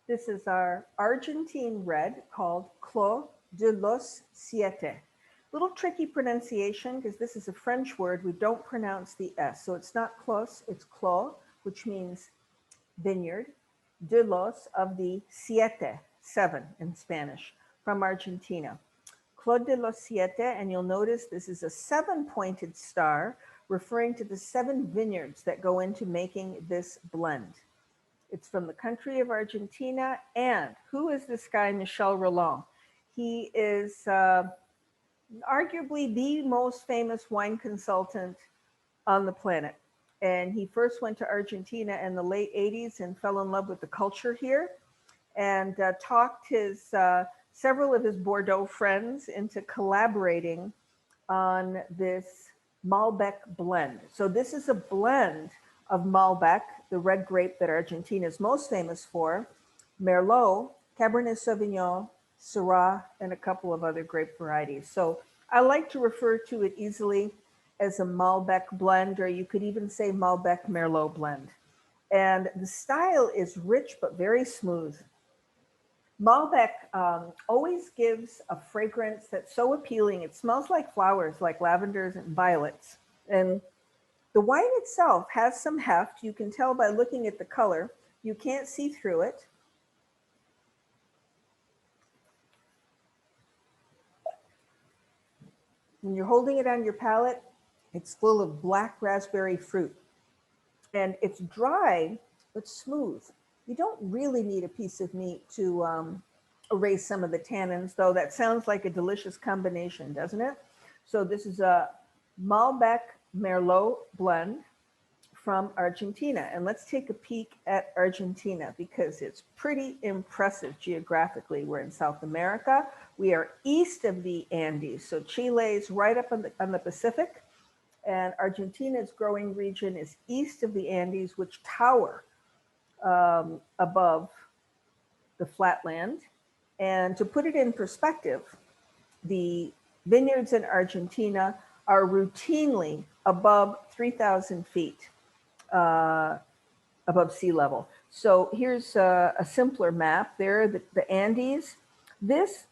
This is our Argentine red called Clos de los Siete. Little tricky pronunciation because this is a French word. We don't pronounce the S. So it's not Clos, it's Clos, which means vineyard. De los, of the Siete, seven in Spanish, from Argentina. Clos de los Siete, and you'll notice this is a seven-pointed star referring to the seven vineyards that go into making this blend. It's from the country of Argentina. And who is this guy, Michel Rolland? He is arguably the most famous wine consultant on the planet. And he first went to Argentina in the late 80s and fell in love with the culture here and talked his several of his Bordeaux friends into collaborating on this Malbec blend. So this is a blend of Malbec, the red grape that Argentina is most famous for, Merlot, Cabernet Sauvignon, Syrah, and a couple of other grape varieties. So I like to refer to it easily as a Malbec blend, or you could even say Malbec Merlot blend. And the style is rich but very smooth. Malbec always gives a fragrance that's so appealing. It smells like flowers, like lavenders and violets. And the wine itself has some heft. You can tell by looking at the color. You can't see through it. When you're holding it on your palate, it's full of black raspberry fruit. And it's dry, but smooth. You don't really need a piece of meat to erase some of the tannins, though that sounds like a delicious combination, doesn't it? So this is a Malbec Merlot blend from Argentina. And let's take a peek at Argentina because it's pretty impressive geographically. We're in South America. We are east of the Andes. So Chile's right up on the Pacific. And Argentina's growing region is east of the Andes, which tower above the flatland. And to put it in perspective, the vineyards in Argentina are routinely above 3,000 feet above sea level. So here's a simpler map there, the Andes. This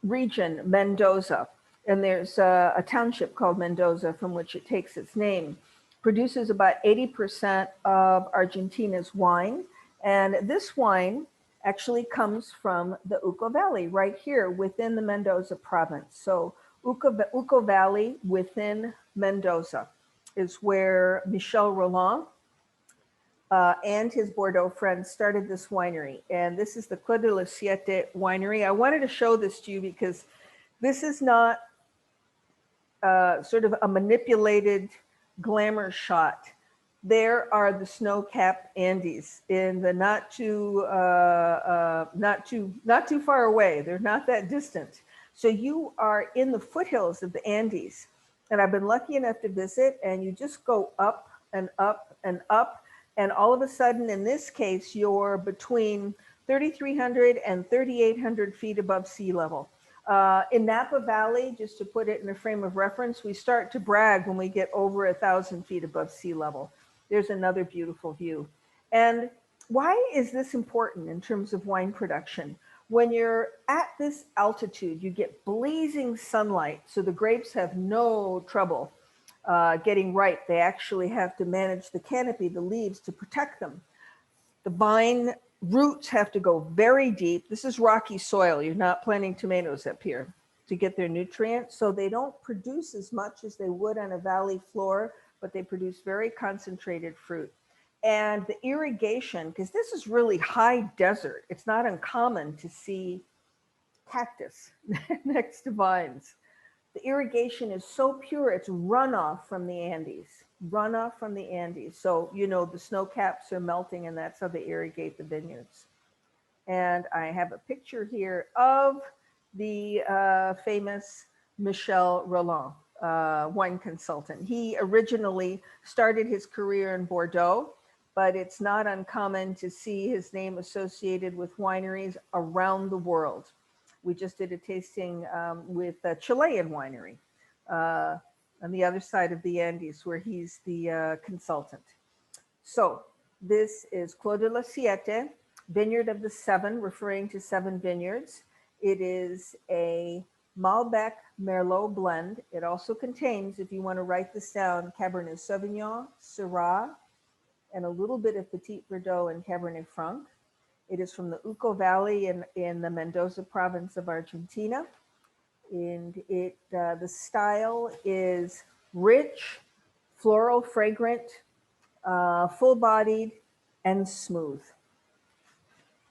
region, Mendoza, and there's a township called Mendoza from which it takes its name, produces about 80% of Argentina's wine. And this wine actually comes from the Uco Valley right here within the Mendoza province. So Uco Valley within Mendoza is where Michel Rolland and his Bordeaux friends started this winery. And this is the Clos de los Siete winery. I wanted to show this to you because this is not sort of a manipulated glamour shot. There are the snow-capped Andes in the not too far away. They're not that distant. So you are in the foothills of the Andes. And I've been lucky enough to visit, and you just go up and up and up. And all of a sudden, in this case, you're between 3,300 and 3,800 feet above sea level. In Napa Valley, just to put it in a frame of reference, we start to brag when we get over 1,000 feet above sea level. There's another beautiful view. And why is this important in terms of wine production? When you're at this altitude, you get blazing sunlight, so the grapes have no trouble getting ripe. They actually have to manage the canopy, the leaves, to protect them. The vine roots have to go very deep. This is rocky soil. You're not planting tomatoes up here to get their nutrients. So they don't produce as much as they would on a valley floor, but they produce very concentrated fruit. And the irrigation, because this is really high desert, it's not uncommon to see cactus next to vines. The irrigation is so pure, it's runoff from the Andes, runoff from the Andes. So, you know, the snow caps are melting and that's how they irrigate the vineyards. And I have a picture here of the famous Michel Rolland, wine consultant. He originally started his career in Bordeaux, but it's not uncommon to see his name associated with wineries around the world. We just did a tasting with a Chilean winery on the other side of the Andes, where he's the consultant. So this is Clos de los Siete. Vineyard of the Seven, referring to seven vineyards. It is a Malbec Merlot blend. It also contains, if you want to write this down, Cabernet Sauvignon, Syrah, and a little bit of Petit Verdot and Cabernet Franc. It is from the Uco Valley in the Mendoza province of Argentina. And the style is rich, floral, fragrant, full-bodied, and smooth.